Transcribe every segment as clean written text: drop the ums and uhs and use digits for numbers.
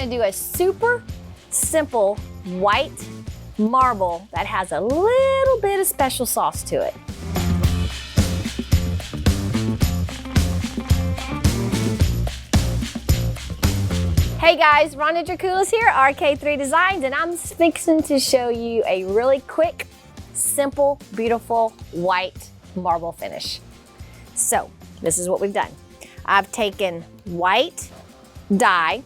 gonna do a super simple white marble that has a little bit of special sauce to it. Hey guys, Rhonda Draculis here, RK3 Designs, and I'm fixing to show you a really quick, simple, beautiful white marble finish. So, this is what we've done. I've taken white dye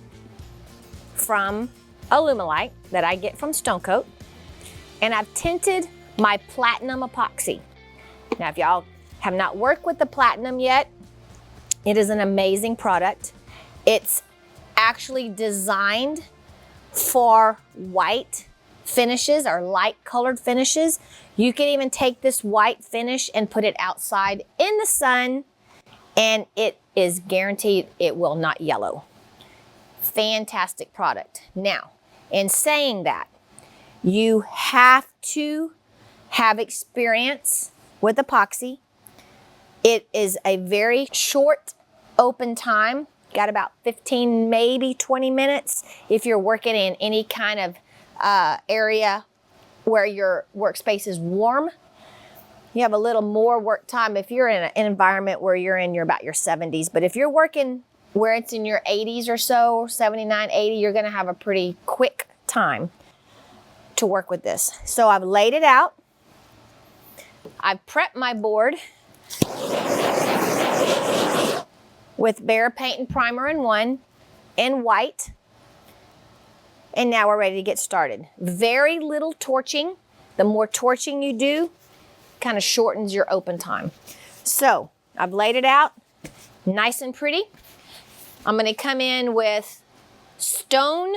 from Alumilite that I get from StoneCoat, and I've tinted my platinum epoxy. Now, if y'all have not worked with the platinum yet, it is an amazing product. It's actually designed for white finishes or light colored finishes. You can even take this white finish and put it outside in the sun, and it is guaranteed it will not yellow. Fantastic product. Now, in saying that, you have to have experience with epoxy. It is a very short open time. Got about 15, maybe 20 minutes if you're working in any kind of area where your workspace is warm. You have a little more work time if you're in an environment where you're about your 70s. But if you're working where it's in your 80s or so, 79, 80, you're gonna have a pretty quick time to work with this. So I've laid it out. I've prepped my board with Behr paint and primer in one in white. And now we're ready to get started. Very little torching. The more torching you do, kind of shortens your open time. So I've laid it out nice and pretty. I'm gonna come in with Stone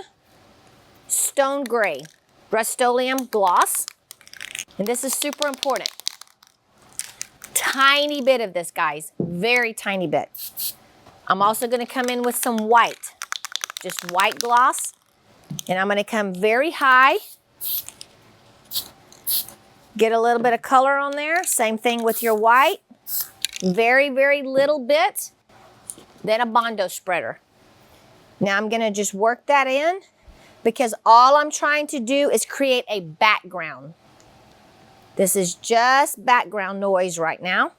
Gray Rust-Oleum Gloss. And this is super important. Tiny bit of this, guys, very tiny bit. I'm also gonna come in with some white, just white gloss. And I'm gonna come very high. Get a little bit of color on there. Same thing with your white. Very, very little bit. Then a Bondo spreader. Now I'm gonna just work that in because all I'm trying to do is create a background. This is just background noise right now.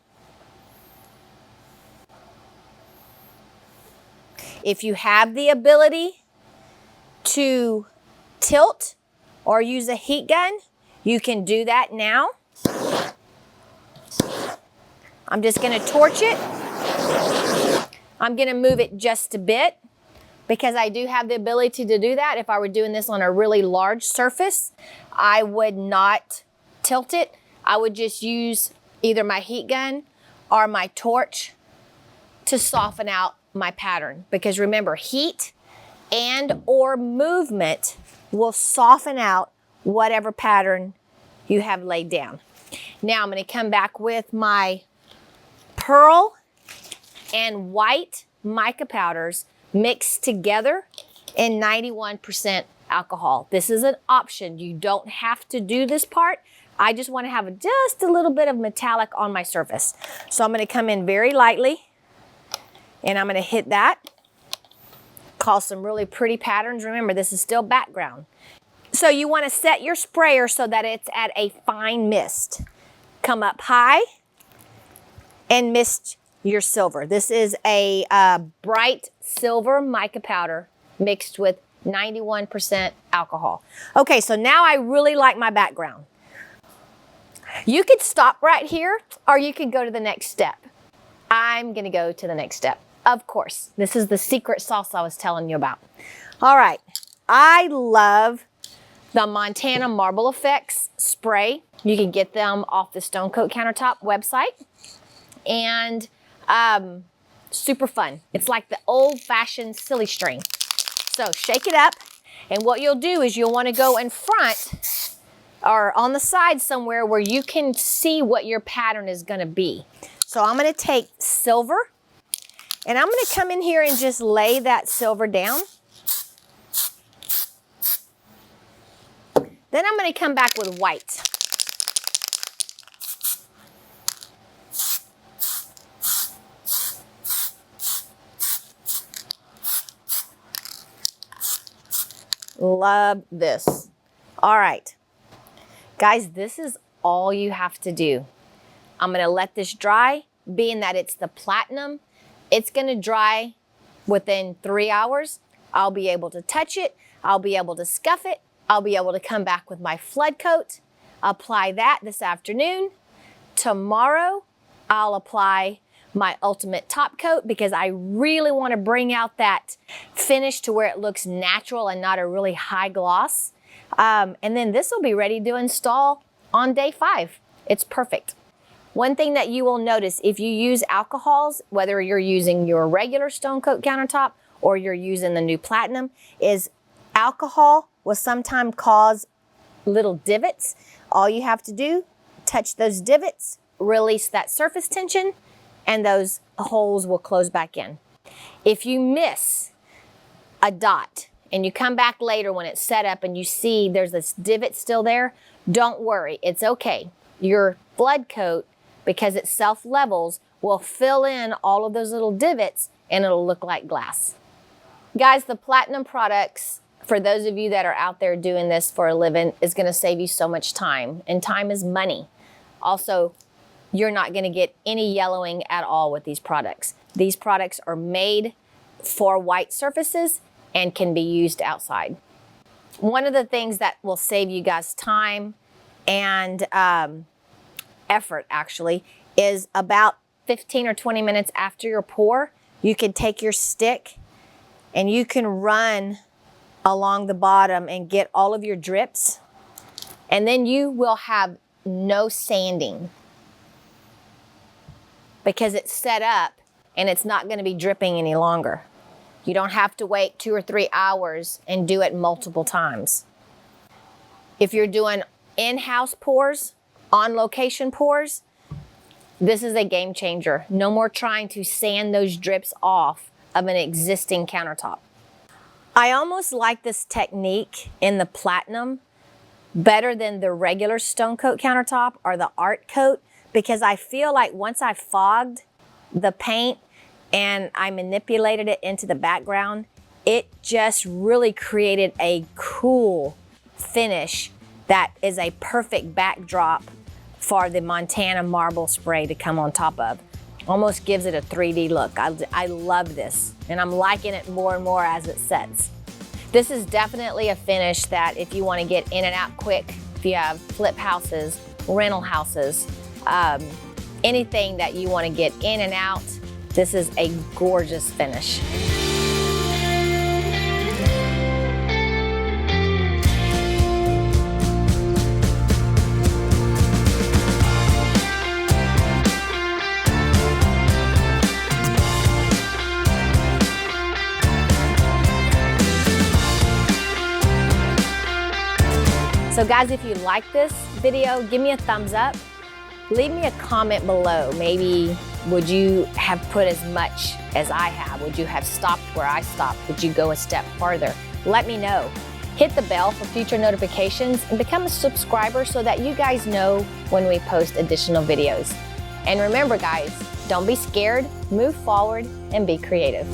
If you have the ability to tilt or use a heat gun, you can do that now. I'm just gonna torch it. I'm gonna move it just a bit because I do have the ability to do that. If I were doing this on a really large surface, I would not tilt it. I would just use either my heat gun or my torch to soften out my pattern. Because remember, heat and or movement will soften out whatever pattern you have laid down. Now I'm gonna come back with my pearl and white mica powders mixed together in 91% alcohol. This is an option. You don't have to do this part. I just wanna have just a little bit of metallic on my surface. So I'm gonna come in very lightly and I'm gonna hit that. Cause some really pretty patterns. Remember, this is still background. So you wanna set your sprayer so that it's at a fine mist. Come up high and mist your silver. This is a bright silver mica powder mixed with 91% alcohol. Okay, so now I really like my background. You could stop right here or you could go to the next step. I'm gonna go to the next step. Of course, this is the secret sauce I was telling you about. All right, I love the Montana Marble Effects spray. You can get them off the StoneCoat countertop website. And super fun. It's like the old-fashioned silly string. So shake it up, and what you'll do is you'll wanna go in front or on the side somewhere where you can see what your pattern is gonna be. So I'm gonna take silver, and I'm gonna come in here and just lay that silver down. Then I'm gonna come back with white. Love this. All right, guys, this is all you have to do. I'm gonna let this dry, being that it's the platinum. It's gonna dry within 3 hours. I'll be able to touch it. I'll be able to scuff it. I'll be able to come back with my flood coat, apply that this afternoon. Tomorrow, I'll apply my ultimate top coat because I really want to bring out that finish to where it looks natural and not a really high gloss. And then this will be ready to install on day 5. It's perfect. One thing that you will notice if you use alcohols, whether you're using your regular StoneCoat countertop or you're using the new platinum, is alcohol will sometimes cause little divots. All you have to do, touch those divots, release that surface tension, and those holes will close back in. If you miss a dot and you come back later when it's set up and you see there's this divot still there, don't worry, it's okay. Your flood coat, because it self-levels, will fill in all of those little divots and it'll look like glass. Guys, the platinum products, for those of you that are out there doing this for a living, is gonna save you so much time, and time is money. Also, you're not gonna get any yellowing at all with these products. These products are made for white surfaces and can be used outside. One of the things that will save you guys time and effort actually is about 15 or 20 minutes after your pour, you can take your stick and you can run along the bottom and get all of your drips, and then you will have no sanding because it's set up and it's not going to be dripping any longer. You don't have to wait 2 or 3 hours and do it multiple times. If you're doing in-house pours, on-location pours, this is a game changer. No more trying to sand those drips off of an existing countertop. I almost like this technique in the platinum better than the regular StoneCoat countertop or the art coat, because I feel like once I fogged the paint and I manipulated it into the background, it just really created a cool finish that is a perfect backdrop for the Montana marble spray to come on top of. Almost gives it a 3D look. I love this, and I'm liking it more and more as it sets. This is definitely a finish that if you want to get in and out quick, if you have flip houses, rental houses, anything that you want to get in and out, this is a gorgeous finish. So guys, if you like this video, give me a thumbs up. Leave me a comment below. Maybe would you have put as much as I have? Would you have stopped where I stopped? Would you go a step farther? Let me know. Hit the bell for future notifications and become a subscriber so that you guys know when we post additional videos. And remember guys, don't be scared, move forward, and be creative.